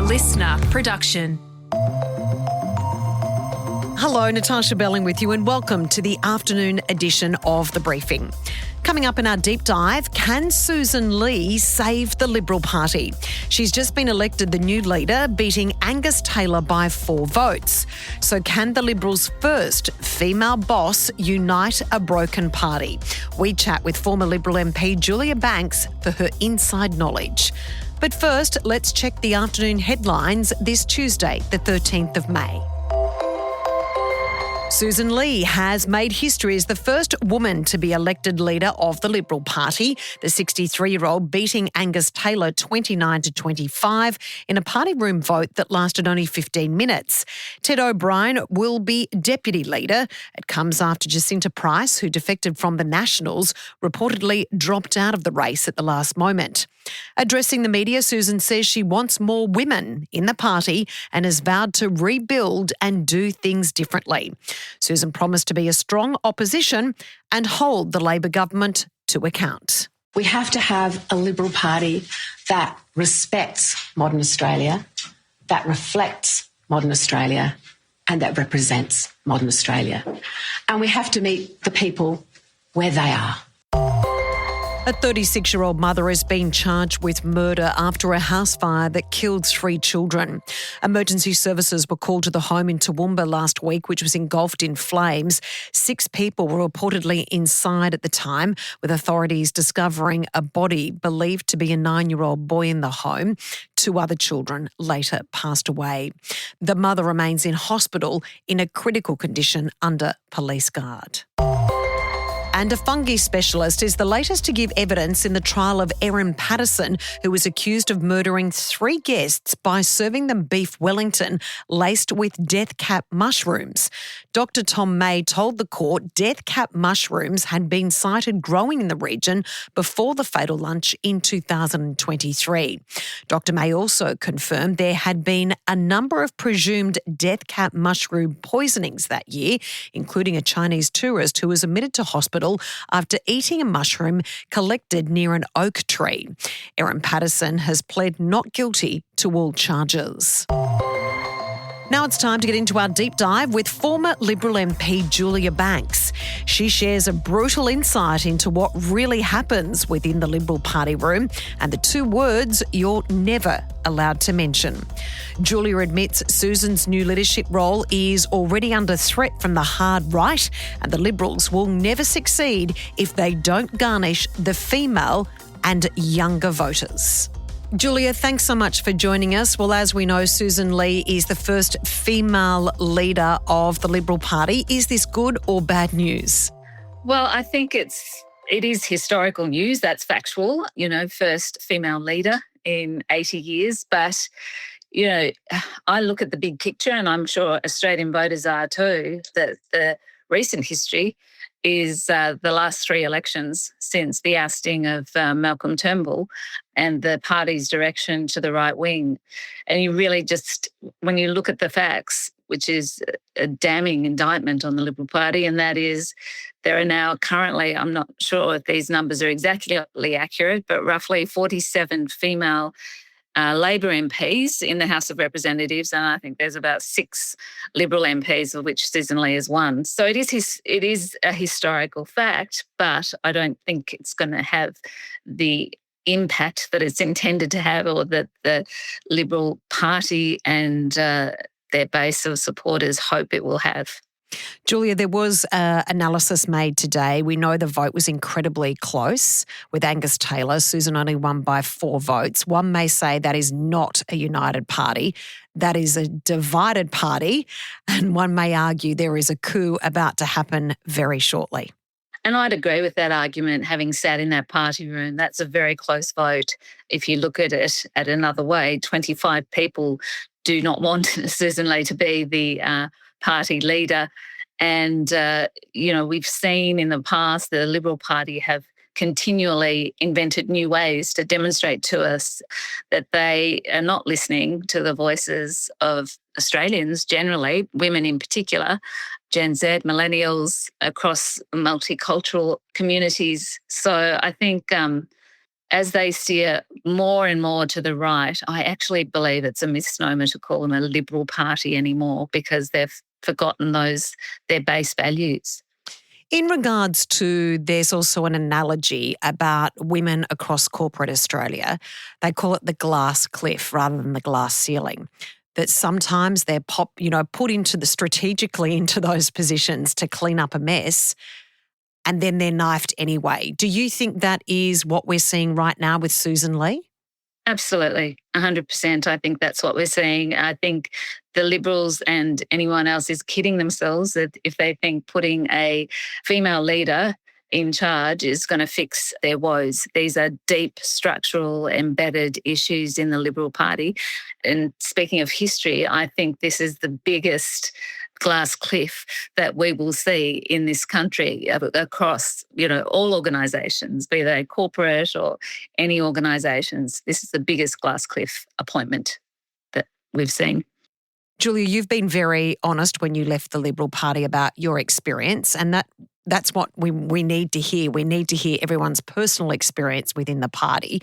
listener production. Hello, Natarsha Belling with you, and welcome to the afternoon edition of The Briefing. Coming up in our deep dive, can Sussan Ley save the Liberal Party? She's just been elected the new leader, beating Angus Taylor by 4 votes. So can the Liberals' first female boss unite a broken party? We chat with former Liberal MP Julia Banks for her inside knowledge. But first, let's check the afternoon headlines this Tuesday, the 13th of May. Sussan Ley has made history as the first woman to be elected leader of the Liberal Party, the 63-year-old beating Angus Taylor 29-25 in a party room vote that lasted only 15 minutes. Ted O'Brien will be deputy leader. It comes after Jacinta Price, who defected from the Nationals, reportedly dropped out of the race at the last moment. Addressing the media, Sussan says she wants more women in the party and has vowed to rebuild and do things differently. Sussan promised to be a strong opposition and hold the Labor government to account. We have to have a Liberal Party that respects modern Australia, that reflects modern Australia, and that represents modern Australia. And we have to meet the people where they are. A 36-year-old mother has been charged with murder after a house fire that killed 3 children. Emergency services were called to the home in Toowoomba last week, which was engulfed in flames. 6 people were reportedly inside at the time, with authorities discovering a body believed to be a 9-year-old boy in the home. 2 other children later passed away. The mother remains in hospital in a critical condition under police guard. And a fungi specialist is the latest to give evidence in the trial of Erin Patterson, who was accused of murdering 3 guests by serving them beef Wellington laced with death cap mushrooms. Dr. Tom May told the court death cap mushrooms had been sighted growing in the region before the fatal lunch in 2023. Dr. May also confirmed there had been a number of presumed death cap mushroom poisonings that year, including a Chinese tourist who was admitted to hospital after eating a mushroom collected near an oak tree. Erin Patterson has pled not guilty to all charges. Now it's time to get into our deep dive with former Liberal MP Julia Banks. She shares a brutal insight into what really happens within the Liberal Party room and the 2 words you're never allowed to mention. Julia admits Sussan's new leadership role is already under threat from the hard right, and the Liberals will never succeed if they don't garnish the female and younger voters. Julia, thanks so much for joining us. Well, as we know, Sussan Ley is the first female leader of the Liberal Party. Is this good or bad news? Well, I think it is historical news. That's factual. First female leader in 80 years. But, I look at the big picture, and I'm sure Australian voters are too, that the recent history is the last 3 elections since the ousting of Malcolm Turnbull and the party's direction to the right wing. And you really just, when you look at the facts, which is a damning indictment on the Liberal Party, and that is there are now currently, I'm not sure if these numbers are exactly accurate, but roughly 47 female Labor MPs in the House of Representatives, and I think there's about 6 Liberal MPs, of which Sussan Ley is one. So it is a historical fact, but I don't think it's going to have the impact that it's intended to have, or that the Liberal Party and their base of supporters hope it will have. Julia, there was analysis made today. We know the vote was incredibly close with Angus Taylor. Sussan only won by 4 votes. One may say that is not a united party. That is a divided party. And one may argue there is a coup about to happen very shortly. And I'd agree with that argument, having sat in that party room. That's a very close vote. If you look at it at another way, 25 people do not want Sussan Ley to be the party leader. And, we've seen in the past the Liberal Party have continually invented new ways to demonstrate to us that they are not listening to the voices of Australians generally, women in particular, Gen Z, millennials, across multicultural communities. So I think as they steer more and more to the right, I actually believe it's a misnomer to call them a Liberal Party anymore because they've forgotten their base values. In regards to, there's also an analogy about women across corporate Australia. They call it the glass cliff rather than the glass ceiling. That sometimes they're put strategically into those positions to clean up a mess, and then they're knifed anyway. Do you think that is what we're seeing right now with Sussan Ley? Absolutely, 100%. I think that's what we're seeing. I think the Liberals and anyone else is kidding themselves that if they think putting a female leader in charge is going to fix their woes. These are deep structural embedded issues in the Liberal Party. And speaking of history, I think this is the biggest glass cliff that we will see in this country across, all organisations, be they corporate or any organisations. This is the biggest glass cliff appointment that we've seen. Julia, you've been very honest when you left the Liberal Party about your experience, and that's what we need to hear. We need to hear everyone's personal experience within the party.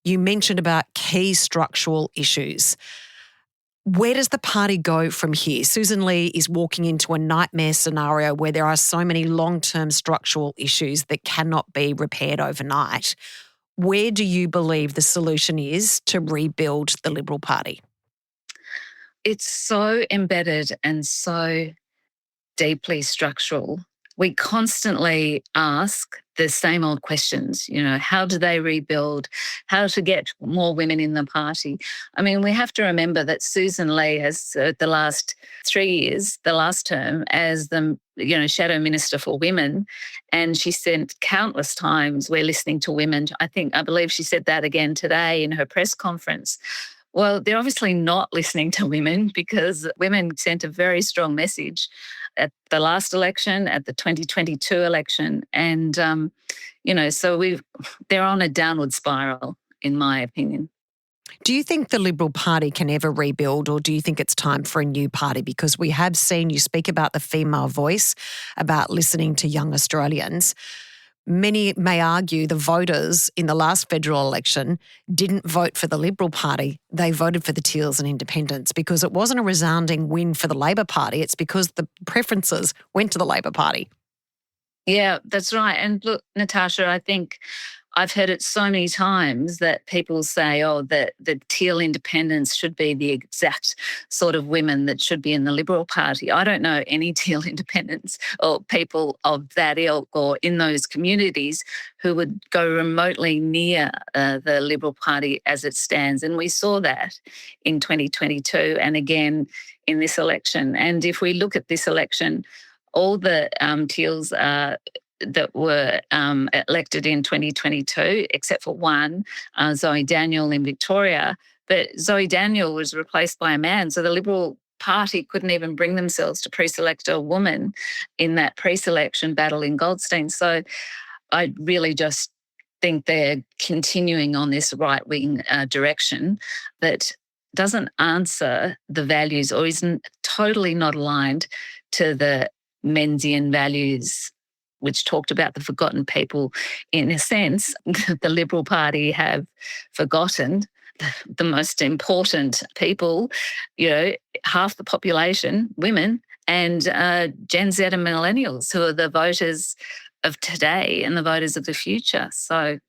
You mentioned about key structural issues. Where does the party go from here? Sussan Ley is walking into a nightmare scenario where there are so many long-term structural issues that cannot be repaired overnight. Where do you believe the solution is to rebuild the Liberal Party? It's so embedded and so deeply structural. We constantly ask the same old questions, how do they rebuild, how to get more women in the party. I mean, we have to remember that Sussan Ley has served the last 3 years, the last term, as the Shadow Minister for Women, and she said countless times, we're listening to women. I believe she said that again today in her press conference. Well, they're obviously not listening to women because women sent a very strong message at the last election, at the 2022 election. And, so they're on a downward spiral, in my opinion. Do you think the Liberal Party can ever rebuild, or do you think it's time for a new party? Because we have seen you speak about the female voice, about listening to young Australians. Many may argue the voters in the last federal election didn't vote for the Liberal Party. They voted for the Teals and Independents because it wasn't a resounding win for the Labor Party. It's because the preferences went to the Labor Party. Yeah, that's right. And look, Natarsha, I think I've heard it so many times that people say, that the Teal Independents should be the exact sort of women that should be in the Liberal Party. I don't know any Teal Independents or people of that ilk or in those communities who would go remotely near the Liberal Party as it stands. And we saw that in 2022 and again in this election. And if we look at this election, all the Teals that were elected in 2022, except for one, Zoe Daniel in Victoria. But Zoe Daniel was replaced by a man. So the Liberal Party couldn't even bring themselves to pre-select a woman in that pre-selection battle in Goldstein. So I really just think they're continuing on this right-wing direction that doesn't answer the values or isn't totally not aligned to the Menzian values, which talked about the forgotten people. In a sense, the Liberal Party have forgotten the most important people, half the population, women, and Gen Z and millennials, who are the voters of today and the voters of the future. So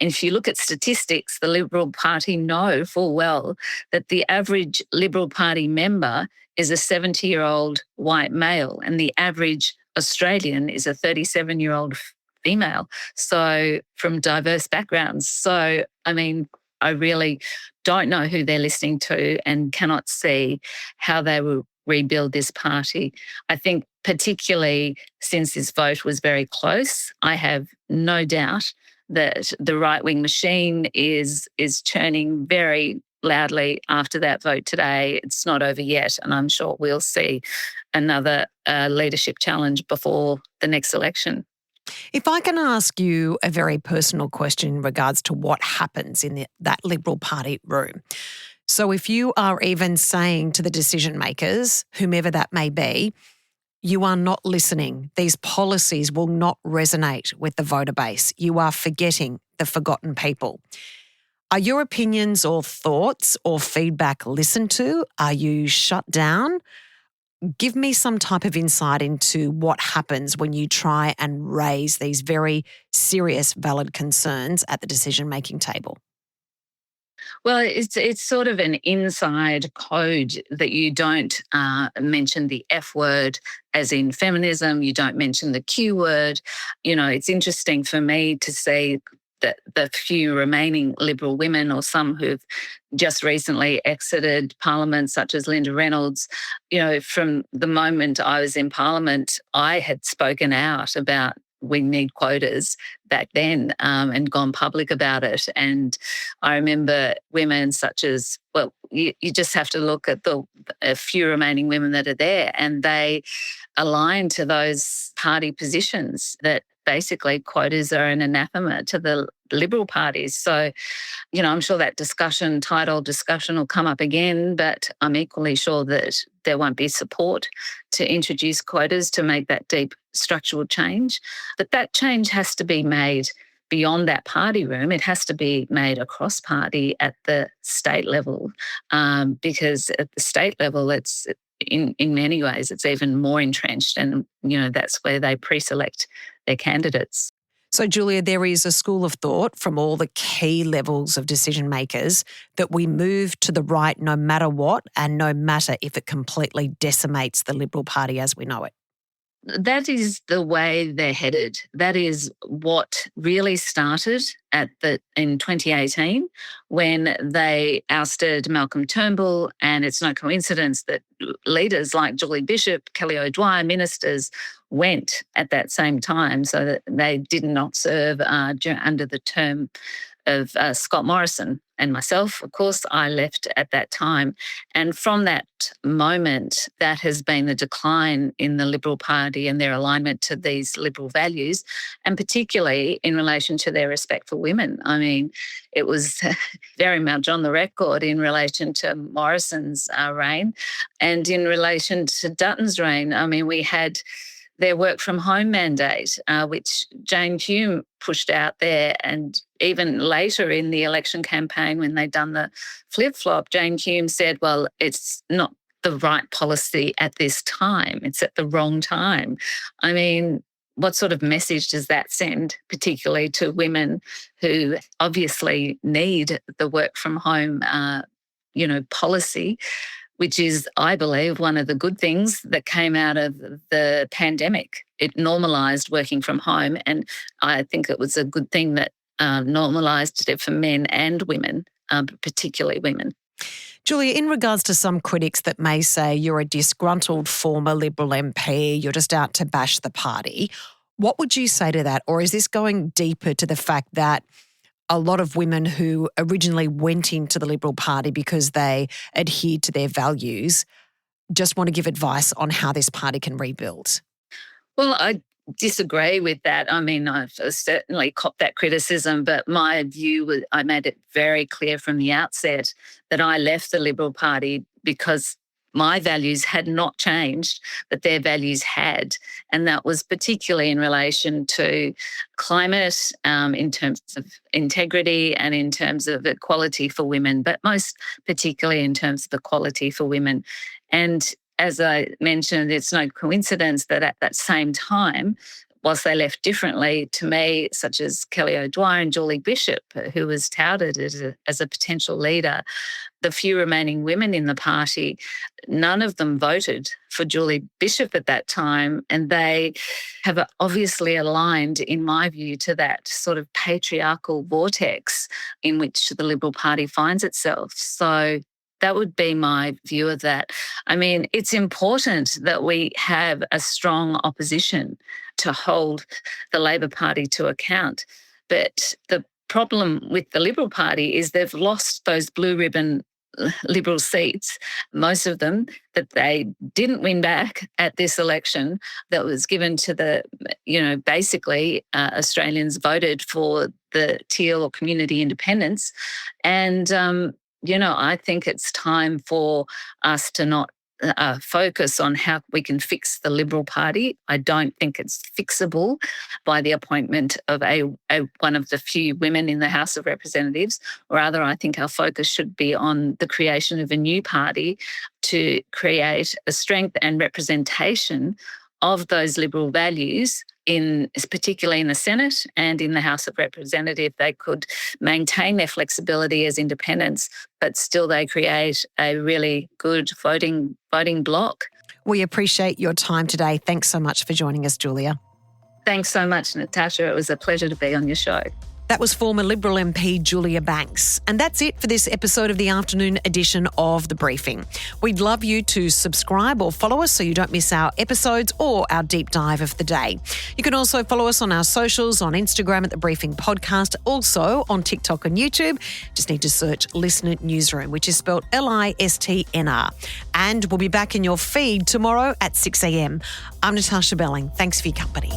if you look at statistics, the Liberal Party know full well that the average Liberal Party member is a 70-year-old white male and the average Australian is a 37-year-old female, so from diverse backgrounds. So, I mean, I really don't know who they're listening to and cannot see how they will rebuild this party. I think particularly since this vote was very close, I have no doubt that the right-wing machine is churning very loudly after that vote today. It's not over yet, and I'm sure we'll see another leadership challenge before the next election. If I can ask you a very personal question in regards to what happens in that Liberal Party room. So if you are even saying to the decision makers, whomever that may be, You are not listening. These policies will not resonate with the voter base. You are forgetting the forgotten people. Are your opinions or thoughts or feedback listened to? Are you shut down? Give me some type of insight into what happens when you try and raise these very serious, valid concerns at the decision-making table. Well, it's sort of an inside code that you don't mention the F word, as in feminism. You don't mention the Q word. It's interesting for me to see that the few remaining Liberal women, or some who've just recently exited Parliament, such as Linda Reynolds, from the moment I was in Parliament, I had spoken out about we need quotas back then, and gone public about it. And I remember women such as, well, you just have to look at the a few remaining women that are there, and they align to those party positions that basically quotas are an anathema to the Liberal parties. So, I'm sure that title discussion will come up again, but I'm equally sure that there won't be support to introduce quotas to make that deep structural change. But that change has to be made beyond that party room. It has to be made across party at the state level, because at the state level, it's in many ways, it's even more entrenched, and that's where they pre-select their candidates. So, Julia, there is a school of thought from all the key levels of decision makers that we move to the right no matter what, and no matter if it completely decimates the Liberal Party as we know it. That is the way they're headed. That is what really started in 2018 when they ousted Malcolm Turnbull, and it's no coincidence that leaders like Julie Bishop, Kelly O'Dwyer, ministers went at that same time, so that they did not serve under the term of Scott Morrison and myself. Of course, I left at that time. And from that moment, that has been the decline in the Liberal Party and their alignment to these Liberal values, and particularly in relation to their respect for women. I mean, it was very much on the record in relation to Morrison's reign, and in relation to Dutton's reign. I mean, we had their work from home mandate, which Jane Hume pushed out there. And even later in the election campaign, when they'd done the flip-flop, Jane Hume said, well, it's not the right policy at this time. It's at the wrong time. I mean, what sort of message does that send, particularly to women who obviously need the work from home, policy, which is, I believe, one of the good things that came out of the pandemic. It normalised working from home, and I think it was a good thing that normalised it for men and women, particularly women. Julia, in regards to some critics that may say you're a disgruntled former Liberal MP, you're just out to bash the party, what would you say to that? Or is this going deeper to the fact that a lot of women who originally went into the Liberal Party because they adhered to their values just want to give advice on how this party can rebuild? Well, I disagree with that. I mean, I've certainly copped that criticism, but my view was, I made it very clear from the outset that I left the Liberal Party because my values had not changed, but their values had. And that was particularly in relation to climate, in terms of integrity and in terms of equality for women, but most particularly in terms of equality for women. And as I mentioned, it's no coincidence that at that same time, whilst they left differently, to me, such as Kelly O'Dwyer and Julie Bishop, who was touted as a potential leader, the few remaining women in the party, none of them voted for Julie Bishop at that time. And they have obviously aligned, in my view, to that sort of patriarchal vortex in which the Liberal Party finds itself. So that would be my view of that. I mean, it's important that we have a strong opposition to hold the Labor Party to account. But the problem with the Liberal Party is they've lost those blue ribbon Liberal seats, most of them that they didn't win back at this election, that was given to the, basically Australians voted for the teal or community independence. And, I think it's time for us to not focus on how we can fix the Liberal Party. I don't think it's fixable by the appointment of one of the few women in the House of Representatives. Rather, I think our focus should be on the creation of a new party to create a strength and representation of those Liberal values, particularly in the Senate and in the House of Representatives. They could maintain their flexibility as independents, but still they create a really good voting bloc. We appreciate your time today. Thanks so much for joining us, Julia. Thanks so much, Natasha. It was a pleasure to be on your show. That was former Liberal MP Julia Banks. And that's it for this episode of the afternoon edition of The Briefing. We'd love you to subscribe or follow us so you don't miss our episodes or our deep dive of the day. You can also follow us on our socials, on Instagram at The Briefing Podcast, also on TikTok and YouTube. Just need to search Listener Newsroom, which is spelled LISTNR. And we'll be back in your feed tomorrow at 6 a.m. I'm Natarsha Belling. Thanks for your company.